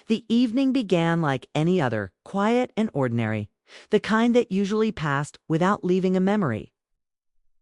The evening began like any other, quiet and ordinary, the kind that usually passed without leaving a memory.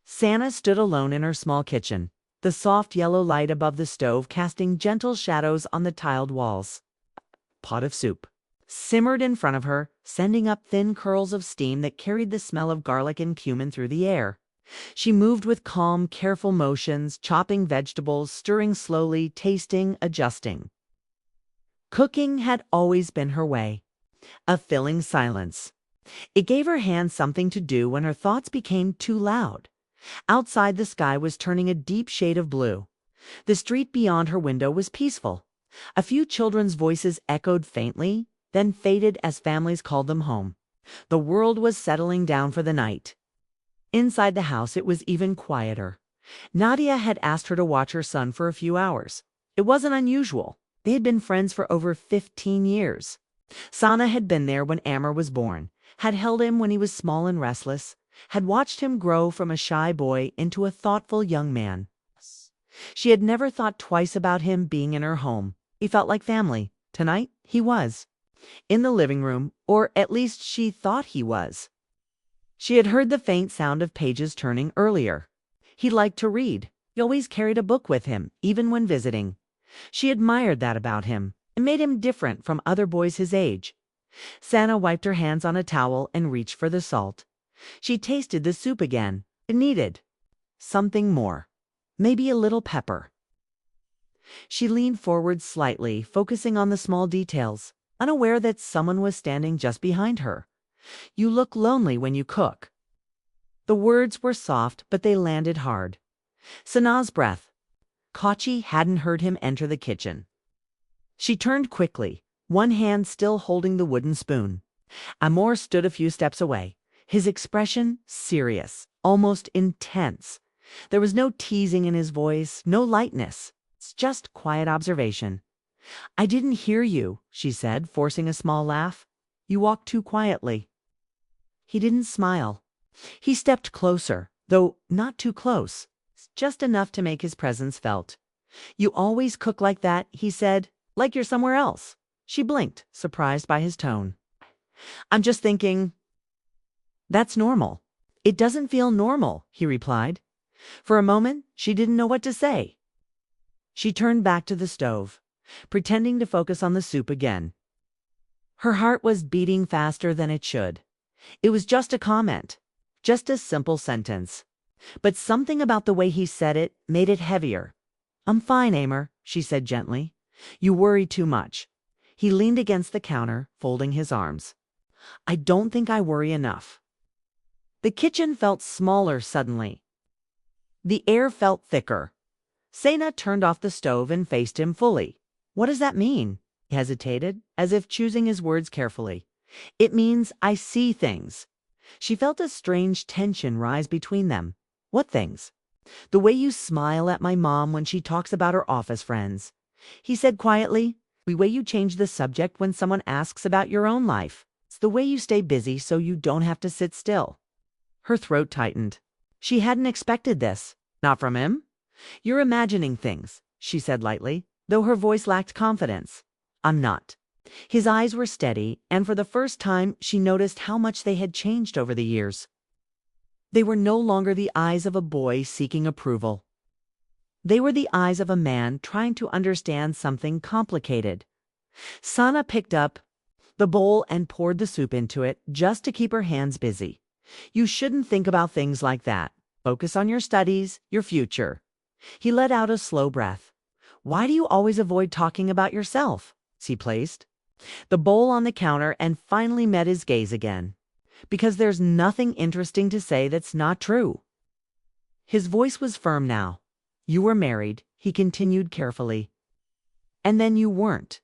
Santa stood alone in her small kitchen, the soft yellow light above the stove casting gentle shadows on the tiled walls. Pot of soup simmered in front of her, sending up thin curls of steam that carried the smell of garlic and cumin through the air. She moved with calm, careful motions, chopping vegetables, stirring slowly, tasting, adjusting. Cooking had always been her way, a filling silence. It gave her hands something to do when her thoughts became too loud. Outside, the sky was turning a deep shade of blue. The street beyond her window was peaceful. A few children's voices echoed faintly, then faded as families called them home. The world was settling down for the night. Inside the house, it was even quieter. Nadia had asked her to watch her son for a few hours. It wasn't unusual. They had been friends for over 15 years. Sana had been there when Amr was born, had held him when he was small and restless, had watched him grow from a shy boy into a thoughtful young man. She had never thought twice about him being in her home. He felt like family. Tonight, he was. In the living room, or at least she thought he was. She had heard the faint sound of pages turning earlier. He liked to read. He always carried a book with him, even when visiting. She admired that about him. It made him different from other boys his age. Sana wiped her hands on a towel and reached for the salt. She tasted the soup again. It needed something more. Maybe a little pepper. She leaned forward slightly, focusing on the small details, unaware that someone was standing just behind her. "You look lonely when you cook." The words were soft, but they landed hard. Sana's breath. Kachi hadn't heard him enter the kitchen. She turned quickly, one hand still holding the wooden spoon. Amor stood a few steps away, his expression serious, almost intense. There was no teasing in his voice, no lightness. It's just quiet observation. "I didn't hear you," she said, forcing a small laugh. "You walked too quietly." He didn't smile. He stepped closer, though not too close, just enough to make his presence felt. "You always cook like that," he said, "like you're somewhere else." She blinked, surprised by his tone. "I'm just thinking." "That's normal." "It doesn't feel normal," he replied. For a moment, she didn't know what to say. She turned back to the stove, pretending to focus on the soup again. Her heart was beating faster than it should. It was just a comment, just a simple sentence. But something about the way he said it made it heavier. "I'm fine, Amor," she said gently. "You worry too much." He leaned against the counter, folding his arms. "I don't think I worry enough." The kitchen felt smaller suddenly. The air felt thicker. Sana turned off the stove and faced him fully. "What does that mean?" He hesitated, as if choosing his words carefully. "It means I see things." She felt a strange tension rise between them. "What things?" "The way you smile at my mom when she talks about her office friends," he said quietly. "The way you change the subject when someone asks about your own life. It's the way you stay busy so you don't have to sit still." Her throat tightened. She hadn't expected this. Not from him. "You're imagining things," she said lightly, though her voice lacked confidence. "I'm not." His eyes were steady, and for the first time she noticed how much they had changed over the years. They were no longer the eyes of a boy seeking approval. They were the eyes of a man trying to understand something complicated. Sana picked up the bowl and poured the soup into it, just to keep her hands busy. "You shouldn't think about things like that. Focus on your studies, your future." He let out a slow breath. "Why do you always avoid talking about yourself?" He placed the bowl on the counter and finally met his gaze again. "Because there's nothing interesting to say that's not true." His voice was firm now. "You were married," he continued carefully. "And then you weren't.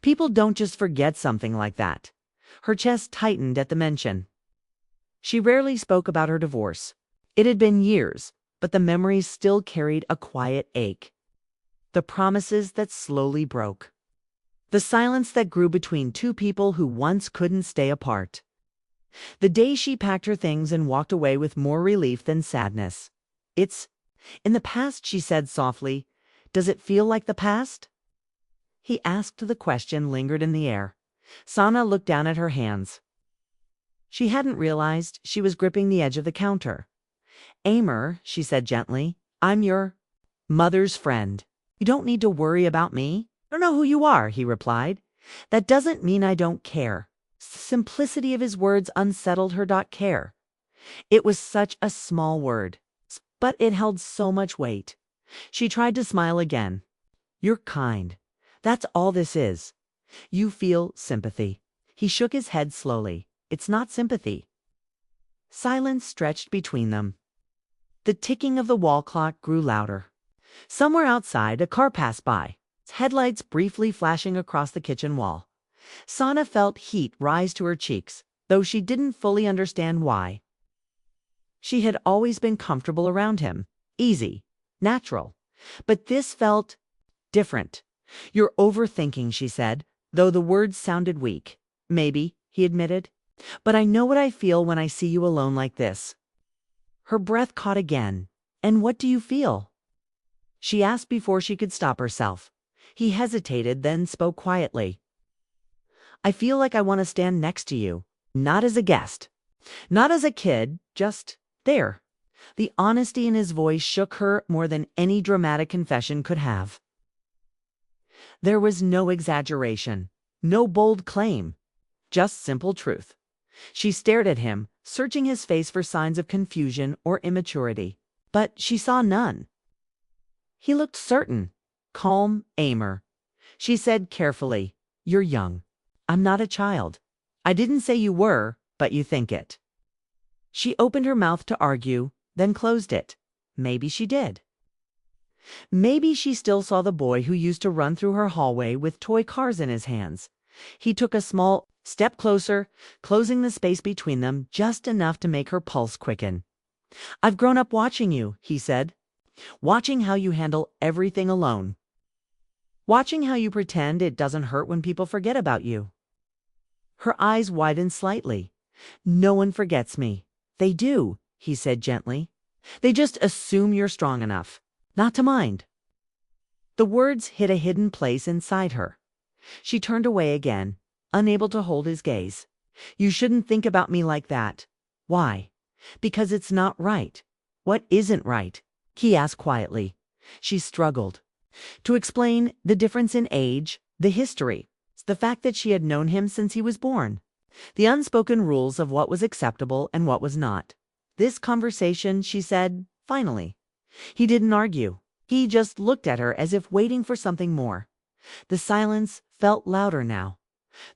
People don't just forget something like that." Her chest tightened at the mention. She rarely spoke about her divorce. It had been years, but the memories still carried a quiet ache. The promises that slowly broke. The silence that grew between two people who once couldn't stay apart. The day she packed her things and walked away with more relief than sadness. "It's in the past," she said softly. "Does it feel like the past?" he asked. The question lingered in the air. Sana looked down at her hands. She hadn't realized she was gripping the edge of the counter. Amer, she said gently, I'm your mother's friend. You don't need to worry about me. I don't know who you are, he replied. That doesn't mean I don't care. The simplicity of his words unsettled her. Care. It was such a small word, but it held so much weight. She tried to smile again. You're kind. That's all this is. You feel sympathy. He shook his head slowly. It's not sympathy. Silence stretched between them. The ticking of the wall clock grew louder. Somewhere outside, a car passed by, its headlights briefly flashing across the kitchen wall. Sana felt heat rise to her cheeks, though she didn't fully understand why. She had always been comfortable around him, easy, natural. But this felt different. You're overthinking, she said, though the words sounded weak. Maybe, he admitted. But I know what I feel when I see you alone like this. Her breath caught again. And what do you feel? She asked before she could stop herself. He hesitated, then spoke quietly. I feel like I want to stand next to you, not as a guest, not as a kid, just there. The honesty in his voice shook her more than any dramatic confession could have. There was no exaggeration, no bold claim, just simple truth. She stared at him, searching his face for signs of confusion or immaturity, but she saw none. He looked certain, calm. Amer, she said carefully, you're young. I'm not a child. I didn't say you were, but you think it. She opened her mouth to argue, then closed it. Maybe she did. Maybe she still saw the boy who used to run through her hallway with toy cars in his hands. He took a small step closer, closing the space between them just enough to make her pulse quicken. I've grown up watching you, he said. Watching how you handle everything alone. Watching how you pretend it doesn't hurt when people forget about you. Her eyes widened slightly. No one forgets me. They do, he said gently. They just assume you're strong enough not to mind. The words hit a hidden place inside her. She turned away again, unable to hold his gaze. You shouldn't think about me like that. Why? Because it's not right. What isn't right? He asked quietly. She struggled to explain the difference in age, the history, the fact that she had known him since he was born, the unspoken rules of what was acceptable and what was not. This conversation, she said, finally. He didn't argue. He just looked at her as if waiting for something more. The silence felt louder now.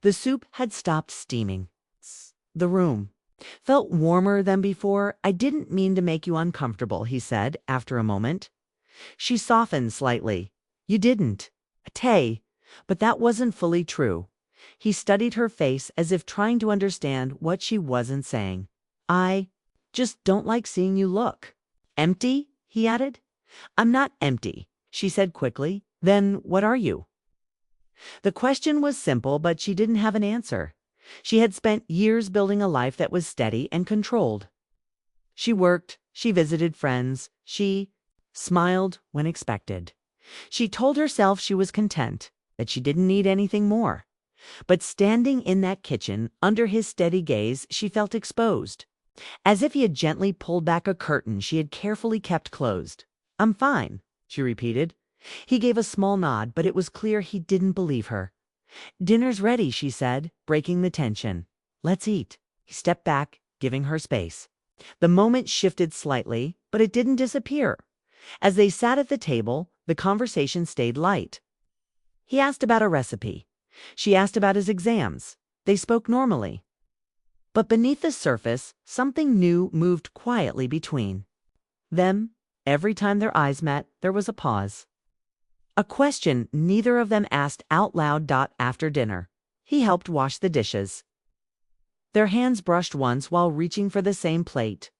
The soup had stopped steaming. The room felt warmer than before. I didn't mean to make you uncomfortable, he said after a moment. She softened slightly. You didn't. Tay. But that wasn't fully true. He studied her face as if trying to understand what she wasn't saying. I just don't like seeing you look empty, he added. I'm not empty, she said quickly. Then what are you? The question was simple, but she didn't have an answer. She had spent years building a life that was steady and controlled. She worked, she visited friends, she smiled when expected. She told herself she was content, that she didn't need anything more. But standing in that kitchen, under his steady gaze, she felt exposed. As if he had gently pulled back a curtain she had carefully kept closed. I'm fine, she repeated. He gave a small nod, but it was clear he didn't believe her. Dinner's ready, she said, breaking the tension. Let's eat. He stepped back, giving her space. The moment shifted slightly, but it didn't disappear. As they sat at the table, the conversation stayed light. He asked about a recipe. She asked about his exams. They spoke normally. But beneath the surface, something new moved quietly between them. Every time their eyes met, there was a pause. A question neither of them asked out loud. After dinner, he helped wash the dishes. Their hands brushed once while reaching for the same plate.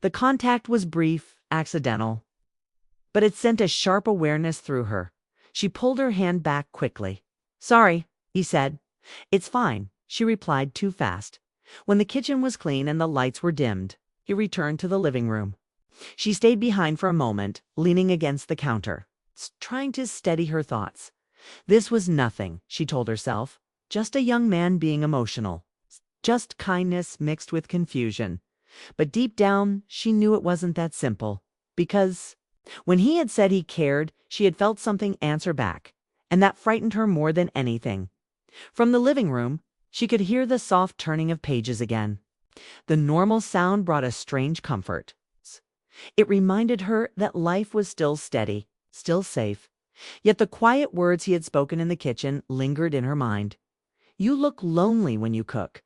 The contact was brief, accidental, but it sent a sharp awareness through her. She pulled her hand back quickly. Sorry, he said. It's fine, she replied too fast. When the kitchen was clean and the lights were dimmed, he returned to the living room. She stayed behind for a moment, leaning against the counter, trying to steady her thoughts. This was nothing, she told herself. Just a young man being emotional. Just kindness mixed with confusion. But deep down, she knew it wasn't that simple. Because when he had said he cared, she had felt something answer back. And that frightened her more than anything. From the living room, she could hear the soft turning of pages again. The normal sound brought a strange comfort. It reminded her that life was still steady, still safe. Yet the quiet words he had spoken in the kitchen lingered in her mind. You look lonely when you cook.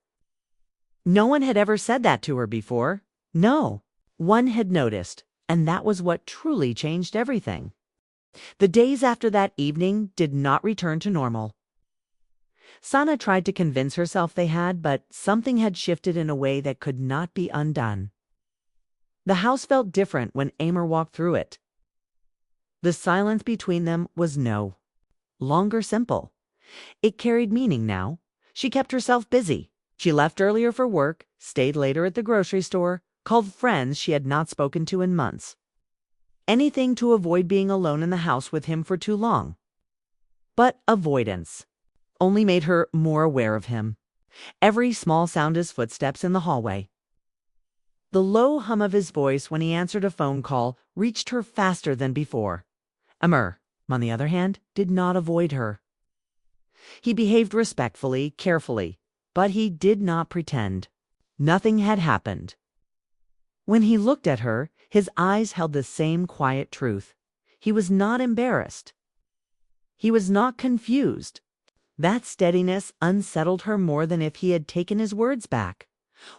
No one had ever said that to her before. No, one had noticed, and that was what truly changed everything. The days after that evening did not return to normal. Sana tried to convince herself they had, but something had shifted in a way that could not be undone. The house felt different when Amor walked through it. The silence between them was no longer simple. It carried meaning now. She kept herself busy. She left earlier for work, stayed later at the grocery store, called friends she had not spoken to in months. Anything to avoid being alone in the house with him for too long. But avoidance only made her more aware of him. Every small sound, his footsteps in the hallway. The low hum of his voice when he answered a phone call reached her faster than before. Amor, on the other hand, did not avoid her. He behaved respectfully, carefully, but he did not pretend. Nothing had happened. When he looked at her, his eyes held the same quiet truth. He was not embarrassed. He was not confused. That steadiness unsettled her more than if he had taken his words back.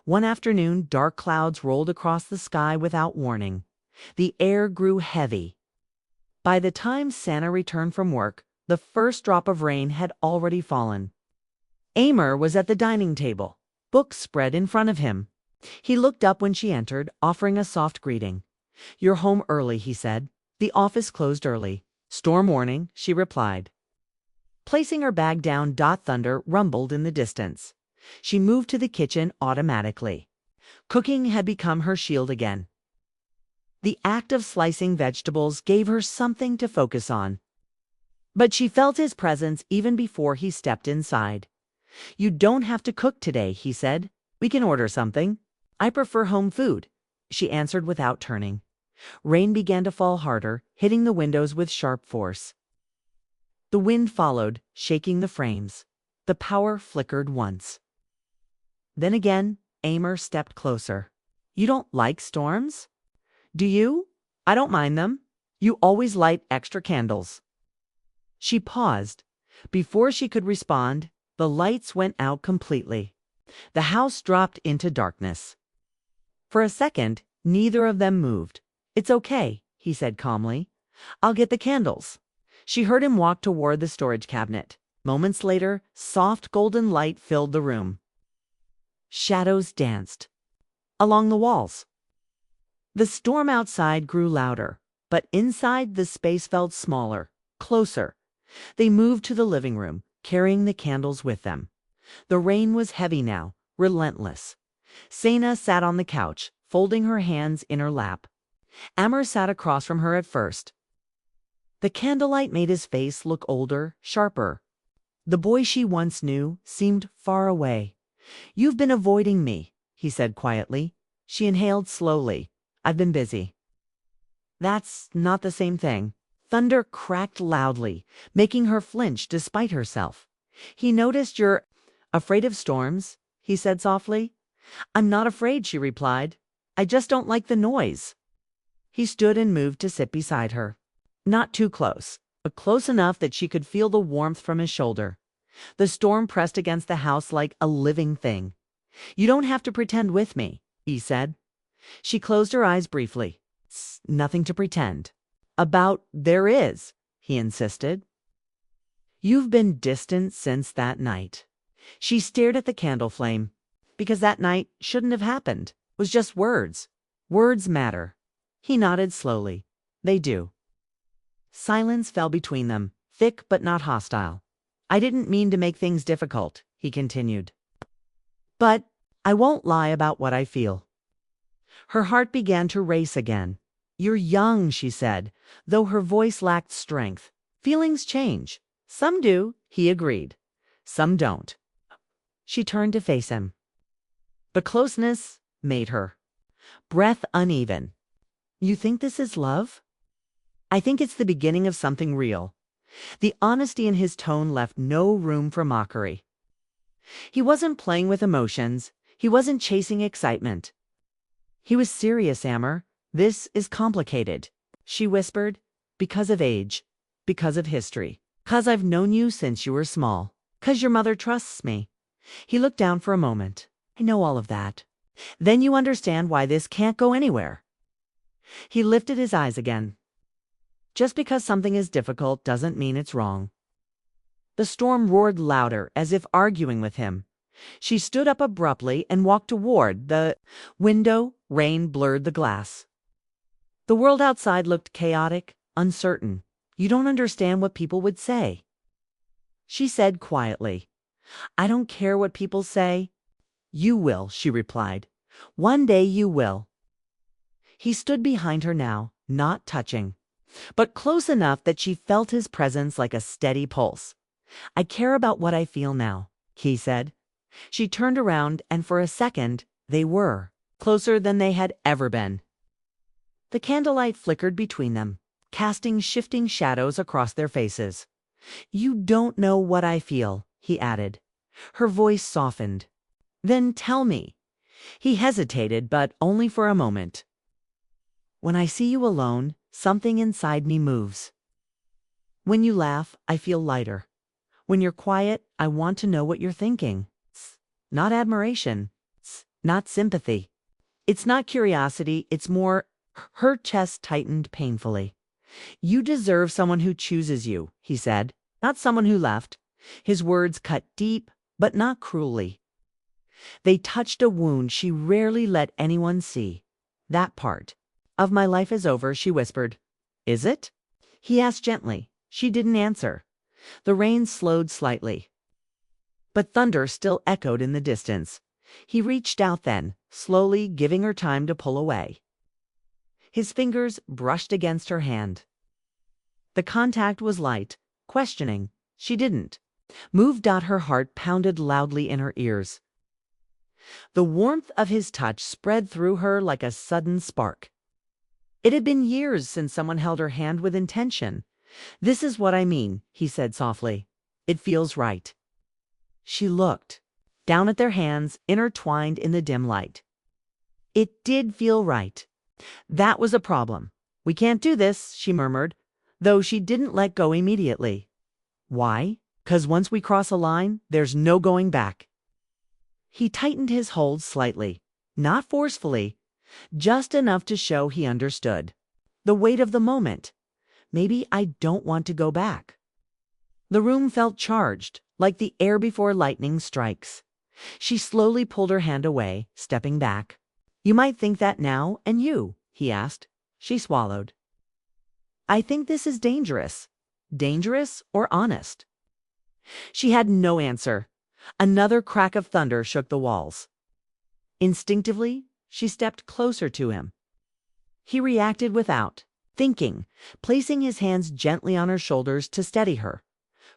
One afternoon, dark clouds rolled across the sky without warning. The air grew heavy. By the time Sana returned from work, the first drop of rain had already fallen. Amor was at the dining table, books spread in front of him. He looked up when she entered, offering a soft greeting. You're home early, he said. The office closed early. Storm warning, she replied. Placing her bag down, thunder rumbled in the distance. She moved to the kitchen automatically. Cooking had become her shield again. The act of slicing vegetables gave her something to focus on. But she felt his presence even before he stepped inside. You don't have to cook today, he said. We can order something. I prefer home food, she answered without turning. Rain began to fall harder, hitting the windows with sharp force. The wind followed, shaking the frames. The power flickered once. Then again, Amor stepped closer. You don't like storms? Do you? I don't mind them. You always light extra candles. She paused. Before she could respond, the lights went out completely. The house dropped into darkness. For a second, neither of them moved. It's okay, he said calmly. I'll get the candles. She heard him walk toward the storage cabinet. Moments later, soft golden light filled the room. Shadows danced along the walls. The storm outside grew louder, but inside the space felt smaller, closer. They moved to the living room, carrying the candles with them. The rain was heavy now, relentless. Sana sat on the couch, folding her hands in her lap. Amor sat across from her at first. The candlelight made his face look older, sharper. The boy she once knew seemed far away. You've been avoiding me, he said quietly. She inhaled slowly. I've been busy. That's not the same thing. Thunder cracked loudly, making her flinch despite herself. He noticed you're afraid of storms, he said softly. I'm not afraid, she replied. I just don't like the noise. He stood and moved to sit beside her. Not too close, but close enough that she could feel the warmth from his shoulder. The storm pressed against the house like a living thing. You don't have to pretend with me, he said. She closed her eyes briefly. Nothing to pretend. About there is, he insisted. You've been distant since that night. She stared at the candle flame. Because that night shouldn't have happened. It was just words. Words matter. He nodded slowly. They do. Silence fell between them, thick but not hostile. I didn't mean to make things difficult, he continued. But I won't lie about what I feel. Her heart began to race again. You're young, she said, though her voice lacked strength. Feelings change. Some do, he agreed. Some don't. She turned to face him. The closeness made her breath uneven. You think this is love? I think it's the beginning of something real. The honesty in his tone left no room for mockery. He wasn't playing with emotions. He wasn't chasing excitement. He was serious, Amber. This is complicated, she whispered, because of age, because of history, 'cause I've known you since you were small, 'cause your mother trusts me. He looked down for a moment. I know all of that. Then you understand why this can't go anywhere. He lifted his eyes again. Just because something is difficult doesn't mean it's wrong. The storm roared louder, as if arguing with him. She stood up abruptly and walked toward the window. Rain blurred the glass. The world outside looked chaotic, uncertain. You don't understand what people would say, she said quietly. I don't care what people say. You will, she replied. One day you will. He stood behind her now, not touching, but close enough that she felt his presence like a steady pulse. I care about what I feel now, he said. She turned around, and for a second, they were closer than they had ever been. The candlelight flickered between them, casting shifting shadows across their faces. You don't know what I feel, he added. Her voice softened. Then tell me. He hesitated, but only for a moment. When I see you alone, something inside me moves. When you laugh, I feel lighter. When you're quiet, I want to know what you're thinking. It's not admiration. It's not sympathy. It's not curiosity. It's more. Her chest tightened painfully. You deserve someone who chooses you, he said, not someone who left. His words cut deep, but not cruelly. They touched a wound she rarely let anyone see. That part of my life is over, she whispered. Is it? He asked gently. She didn't answer. The rain slowed slightly, but thunder still echoed in the distance. He reached out then, slowly, giving her time to pull away. His fingers brushed against her hand. The contact was light, questioning. She didn't move. Her heart pounded loudly in her ears. The warmth of his touch spread through her like a sudden spark. It had been years since someone held her hand with intention. This is what I mean, he said softly. It feels right. She looked down at their hands, intertwined in the dim light. It did feel right. That was a problem. We can't do this, she murmured, though she didn't let go immediately. Why? 'Cause once we cross a line, there's no going back. He tightened his hold slightly, not forcefully, just enough to show he understood. The weight of the moment. Maybe I don't want to go back. The room felt charged, like the air before lightning strikes. She slowly pulled her hand away, stepping back. You might think that now, and you, he asked. She swallowed. I think this is dangerous. Dangerous or honest? She had no answer. Another crack of thunder shook the walls. Instinctively, she stepped closer to him. He reacted without thinking, placing his hands gently on her shoulders to steady her.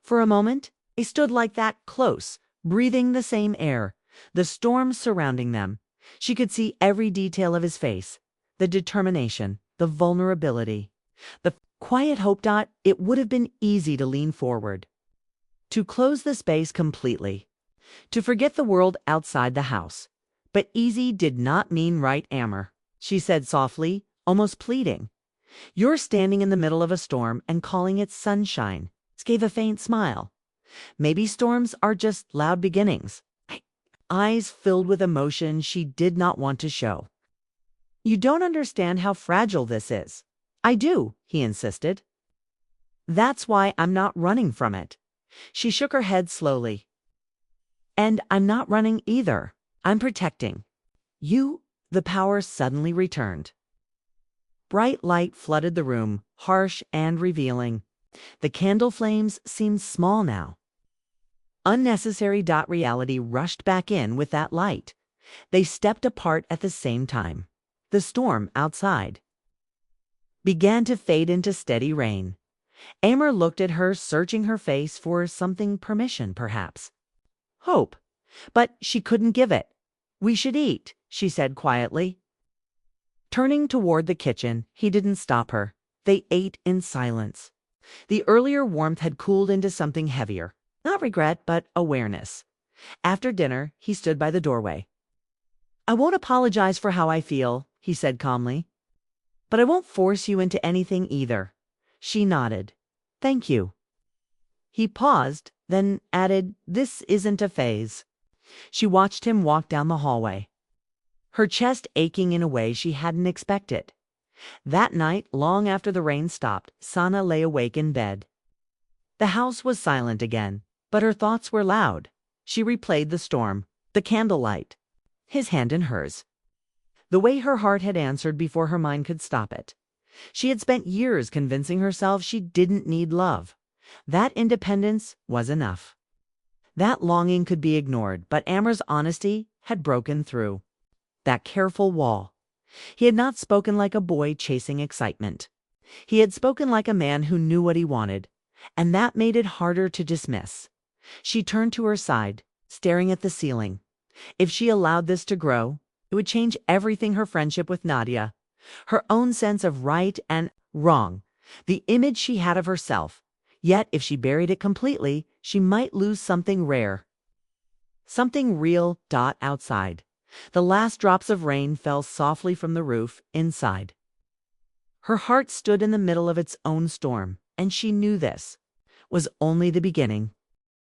For a moment, they stood like that, close, breathing the same air, the storm surrounding them. She could see every detail of his face, the determination, the vulnerability, the quiet hope. It would have been easy to lean forward, to close the space completely, to forget the world outside the house. But easy did not mean right, Amber, she said softly, almost pleading. You're standing in the middle of a storm and calling it sunshine. She gave a faint smile. Maybe storms are just loud beginnings. Eyes filled with emotion she did not want to show. You don't understand how fragile this is. I do, he insisted. That's why I'm not running from it. She shook her head slowly. And I'm not running either. I'm protecting you. The power suddenly returned. Bright light flooded the room, harsh and revealing. The candle flames seemed small now. Unnecessary. Reality rushed back in with that light. They stepped apart at the same time. The storm outside began to fade into steady rain. Amor looked at her, searching her face for something, permission, perhaps. Hope. But she couldn't give it. We should eat, she said quietly. Turning toward the kitchen, he didn't stop her. They ate in silence. The earlier warmth had cooled into something heavier. Not regret, but awareness. After dinner, he stood by the doorway. I won't apologize for how I feel, he said calmly. But I won't force you into anything either. She nodded. Thank you. He paused, then added, This isn't a phase. She watched him walk down the hallway, her chest aching in a way she hadn't expected. That night, long after the rain stopped, Sana lay awake in bed. The house was silent again, but her thoughts were loud. She replayed the storm, the candlelight, his hand in hers. The way her heart had answered before her mind could stop it. She had spent years convincing herself she didn't need love. That independence was enough. That longing could be ignored, but Amor's honesty had broken through that careful wall. He had not spoken like a boy chasing excitement. He had spoken like a man who knew what he wanted, and that made it harder to dismiss. She turned to her side, staring at the ceiling. If she allowed this to grow, it would change everything: her friendship with Nadia, her own sense of right and wrong, the image she had of herself. Yet if she buried it completely, she might lose something rare. Something real. Outside, the last drops of rain fell softly from the roof inside. Her heart stood in the middle of its own storm, and she knew this was only the beginning.